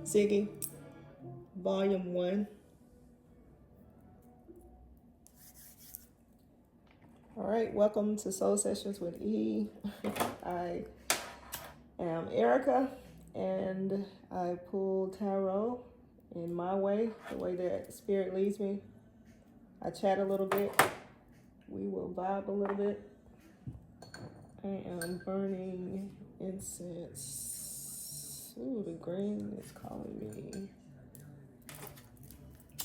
Ziggy, Volume 1. All right, welcome to Soul Sessions with E. I am Erica, and I pull tarot in my way, the way that Spirit leads me. I chat a little bit. We will vibe a little bit. I am burning incense. Ooh, the green is calling me.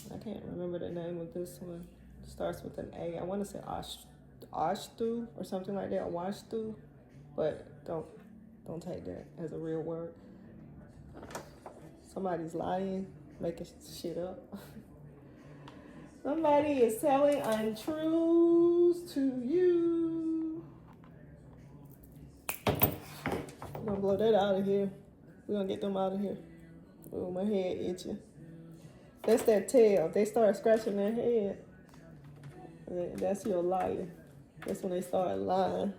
I can't remember the name of this one. It starts with an A. I want to say Ashtu or something like that, Washtu, but don't take that as a real word. Somebody's lying, making shit up. Somebody is telling untruths to you. I'm gonna blow that out of here. We're gonna get them out of here. Oh, my head itching. That's that tail. If they start scratching their head, that's your liar. That's when they start lying.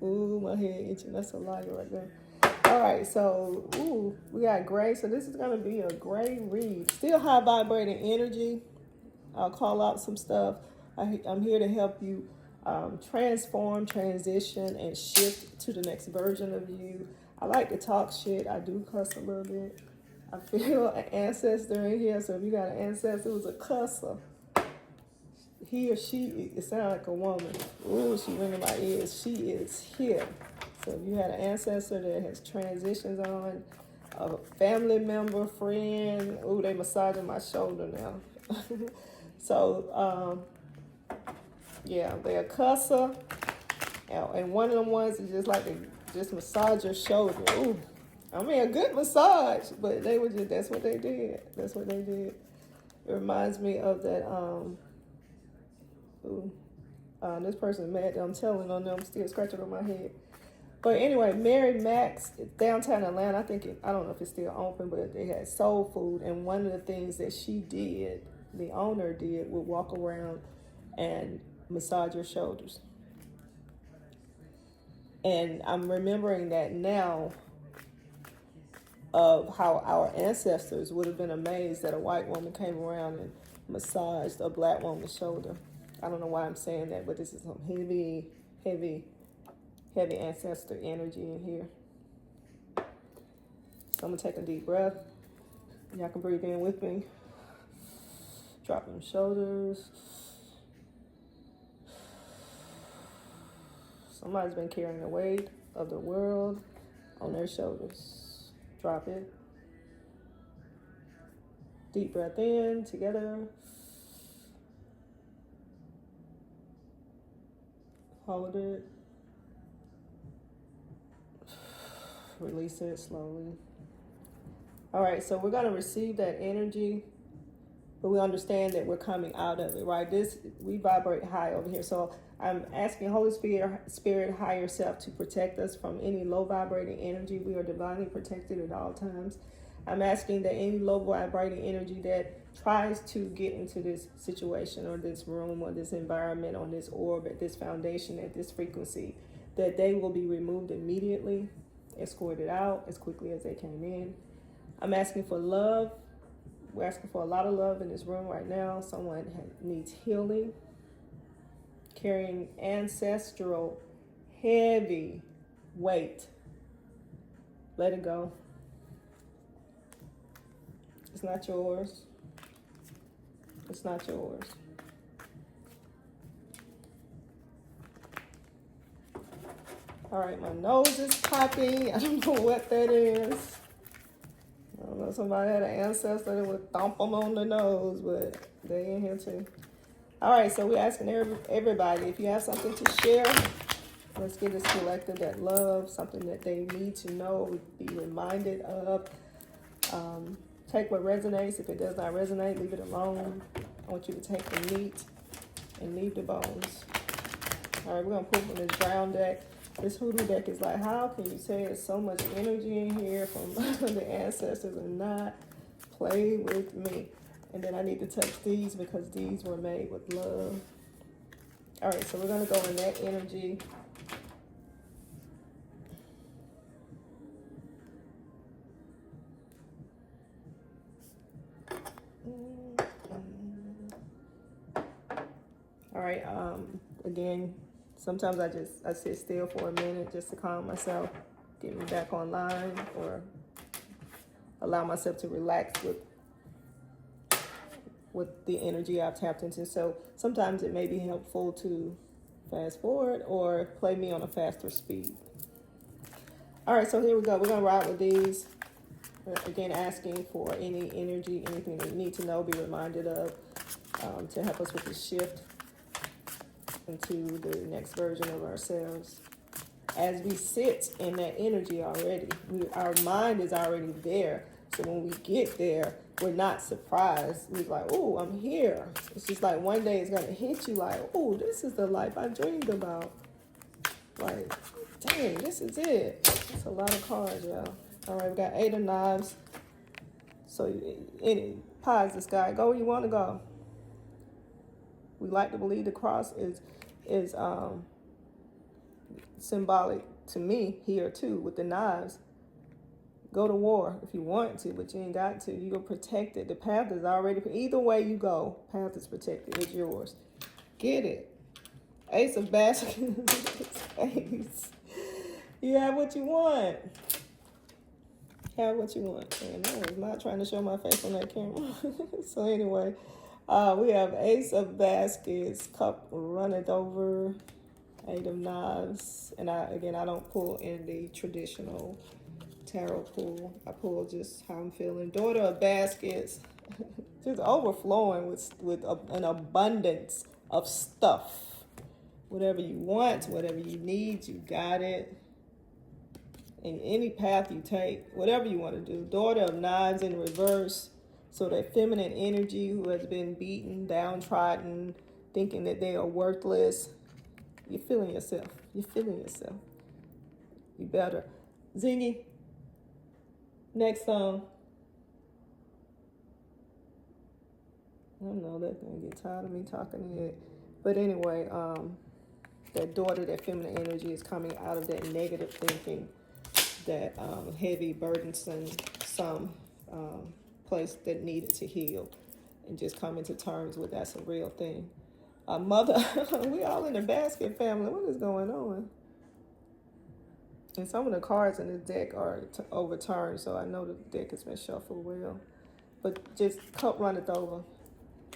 Ooh, my head itching. That's a liar right there. All right, so we got gray. So this is gonna be a gray read. Still high vibrating energy. I'll call out some stuff. I'm here to help you transform, transition, and shift to the next version of you. I like to talk shit. I do cuss a little bit. I feel an ancestor in here. So if you got an ancestor who's a cusser, he or she, it sounds like a woman. Ooh, she ringing my ears. She is here. So if you had an ancestor that has transitions on, a family member, friend, ooh, they massaging my shoulder now. So, yeah, they're a cusser. And one of them ones is just like they just massage your shoulder. Ooh, I mean, a good massage, but they were just, that's what they did. That's what they did. It reminds me of that, this person mad that I'm telling on them, still scratching on my head. But anyway, Mary Max, downtown Atlanta, I don't know if it's still open, but they had soul food. And one of the things that she did, the owner did, would walk around and massage your shoulders. And I'm remembering that now of how our ancestors would have been amazed that a white woman came around and massaged a black woman's shoulder. I don't know why I'm saying that, but this is some heavy ancestor energy in here. So I'm gonna take a deep breath. Y'all can breathe in with me. Drop them shoulders. Somebody's been carrying the weight of the world on their shoulders. Drop it. Deep breath in, together. Hold it. Release it slowly. All right, so we're gonna receive that energy, but we understand that we're coming out of it, right? We vibrate high over here. So I'm asking Holy Spirit, higher self, to protect us from any low vibrating energy. We are divinely protected at all times. I'm asking that any low vibrating energy that tries to get into this situation or this room or this environment, on this orb, at this foundation, at this frequency, that they will be removed immediately, escorted out as quickly as they came in. I'm asking for love. We're asking for a lot of love in this room right now. Someone needs healing, carrying ancestral heavy weight. Let it go. It's not yours. It's not yours. All right, my nose is popping. I don't know what that is. I don't know, somebody had an ancestor that would thump them on the nose, but they in here too. All right, so we're asking everybody, if you have something to share, let's get this collective that love, something that they need to know, be reminded of. Take what resonates. If it does not resonate, leave it alone. I want you to take the meat and leave the bones. All right, we're going to pull from this brown deck. This hoodoo deck is like, how can you say there's so much energy in here from the ancestors and not play with me? And then I need to touch these because these were made with love. All right, so we're going to go in that energy. right. Again, sometimes I sit still for a minute just to calm myself, get me back online, or allow myself to relax with the energy I've tapped into. So sometimes it may be helpful to fast forward or play me on a faster speed. All right, so here we go. We're gonna ride with these. Again, asking for any energy, anything that you need to know, be reminded of, to help us with the shift into the next version of ourselves. As we sit in that energy already, our mind is already there. So when we get there, we're not surprised. We're like, oh, I'm here. It's just like one day it's going to hit you like, oh, this is the life I dreamed about. Like, dang, this is it. That's a lot of cards, y'all. All right, we got 8 of Knives. So any pies the sky. Go where you want to go. We like to believe the cross is symbolic to me here too with the knives. Go to war if you want to, but you ain't got to. You go protect it. The path is already, either way you go, path is protected. It's yours. Get it. Ace of Baskets. Ace. You have what you want. Have what you want. And I was not trying to show my face on that camera. So anyway, we have Ace of Baskets, Cup runneth over, 8 of Knives. And I don't pull in the traditional tarot pull. I pull just how I'm feeling. Daughter of Baskets, just overflowing with an abundance of stuff. Whatever you want, whatever you need, you got it. In any path you take, whatever you want to do. Daughter of Knives in reverse. So that feminine energy who has been beaten, downtrodden, thinking that they are worthless. You're feeling yourself. You're feeling yourself. You better. Zingy. Next song. I don't know, they're going to get tired of me talking it. But anyway, that daughter, that feminine energy is coming out of that negative thinking, that heavy, burdensome, place that needed to heal, and just coming to terms with that's a real thing. Mother, we all in the basket family. What is going on? And some of the cards in this deck are overturned, so I know the deck has been shuffled well. But just cup runneth over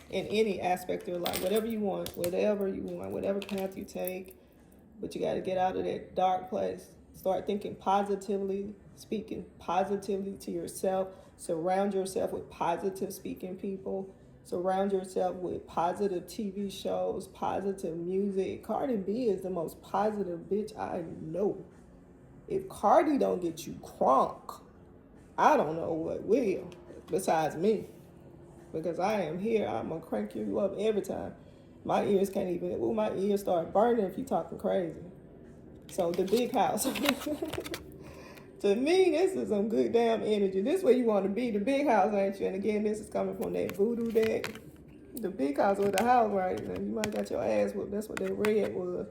in any aspect of your life. Whatever you want, whatever path you take. But you got to get out of that dark place. Start thinking positively, speaking positively to yourself. Surround yourself with positive speaking people. Surround yourself with positive TV shows, positive music. Cardi B is the most positive bitch I know. If Cardi don't get you crunk, I don't know what will, besides me. Because I am here, I'm going to crank you up every time. My ears can't even, my ears start burning if you're talking crazy. So the big house. To me, this is some good damn energy. This is where you want to be. The big house, ain't you? And again, this is coming from that voodoo deck. The big house with the house, right? Now, you might have got your ass whooped. That's what that red was.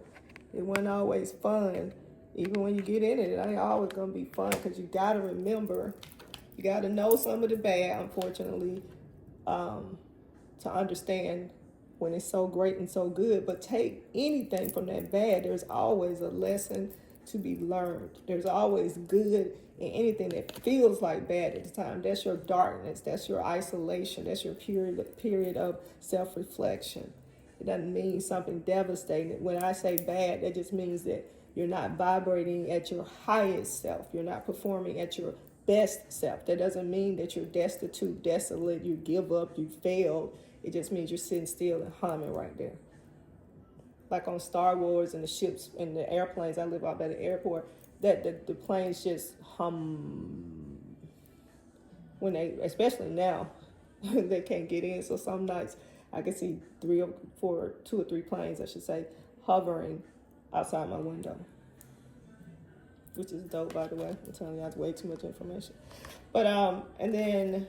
It wasn't always fun. Even when you get in it, it ain't always going to be fun, because you got to remember, you got to know some of the bad, unfortunately, to understand when it's so great and so good. But take anything from that bad. There's always a lesson to be learned. There's always good in anything that feels like bad at the time. That's your darkness. That's your isolation. That's your period of self-reflection. It doesn't mean something devastating. When I say bad, that just means that you're not vibrating at your highest self. You're not performing at your best self. That doesn't mean that you're destitute, desolate, you give up, you failed. It just means you're sitting still and humming right there. Like on Star Wars and the ships and the airplanes, I live out by the airport, that the planes just hum. When they, especially now, they can't get in. So some nights I can see 2 or 3 planes, I should say, hovering outside my window. Which is dope, by the way. I'm telling you, that's way too much information. But, and then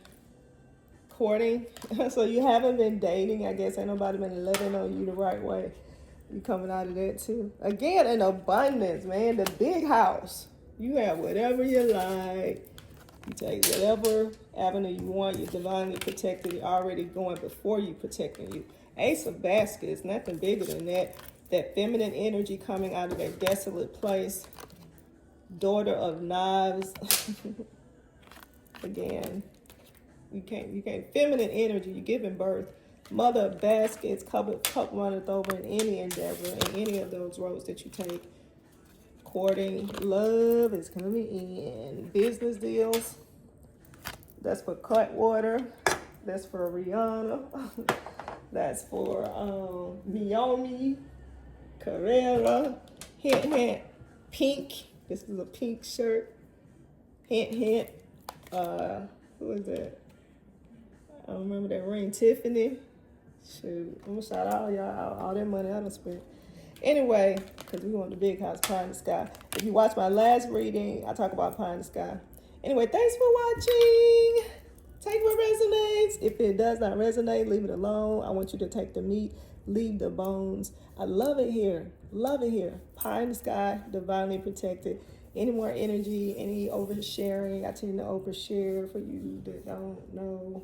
courting. So you haven't been dating. I guess ain't nobody been loving on you the right way. You coming out of that too. Again, in abundance, man. The big house. You have whatever you like. You take whatever avenue you want. You're divinely protected. You're already going before you protecting you. Ace of Baskets, nothing bigger than that. That feminine energy coming out of a desolate place. Daughter of Knives. Again, you can't, feminine energy, you're giving birth. Mother of Baskets, cup runneth over in any endeavor, in any of those roads that you take. Courting, love is coming in. Business deals, that's for Cutwater. That's for Rihanna. That's for Miyomi, Carrera. Hint, hint, pink. This is a pink shirt. Hint, hint. Who is that? I don't remember that ring. Tiffany. Shoot, I'm gonna shout out all y'all out. All that money I done spent. Anyway, because we want the big house, pie in the sky. If you watch my last reading, I talk about pie in the sky. Anyway, thanks for watching. Take what resonates. If it does not resonate, leave it alone. I want you to take the meat, leave the bones. I love it here. Love it here. Pie in the sky, divinely protected. Any more energy, any oversharing. I tend to overshare for you that don't know.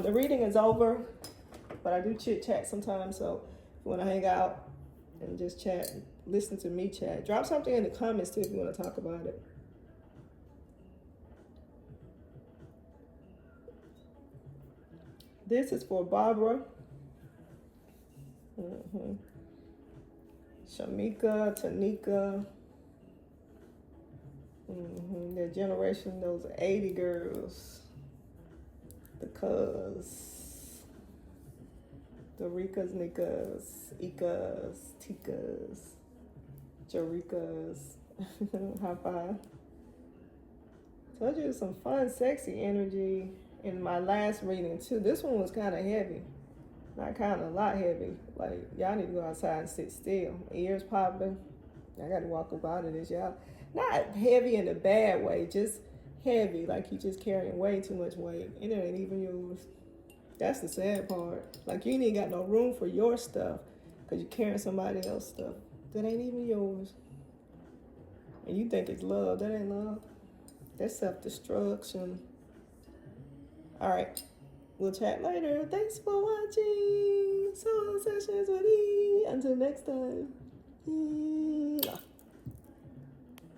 The reading is over, but I do chit chat sometimes. So if you want to hang out and just chat, listen to me chat. Drop something in the comments too if you want to talk about it. This is for Barbara. Shamika, Tanika. Their generation, those 80 girls. The Cuz. The Rikas, Nikas, Ikas, Tikas, Jarikas. High five. Told you some fun, sexy energy in my last reading too. This one was kind of heavy. Not kind of, a lot heavy. Like, y'all need to go outside and sit still. Ears popping. I got to walk up out of this, y'all. Not heavy in a bad way, just heavy. Like you just carrying way too much weight. And it ain't even yours. That's the sad part. Like you ain't even got no room for your stuff because you're carrying somebody else's stuff that ain't even yours. And you think it's love. That ain't love. That's self-destruction. All right. We'll chat later. Thanks for watching Soul Sessions with E. Until next time.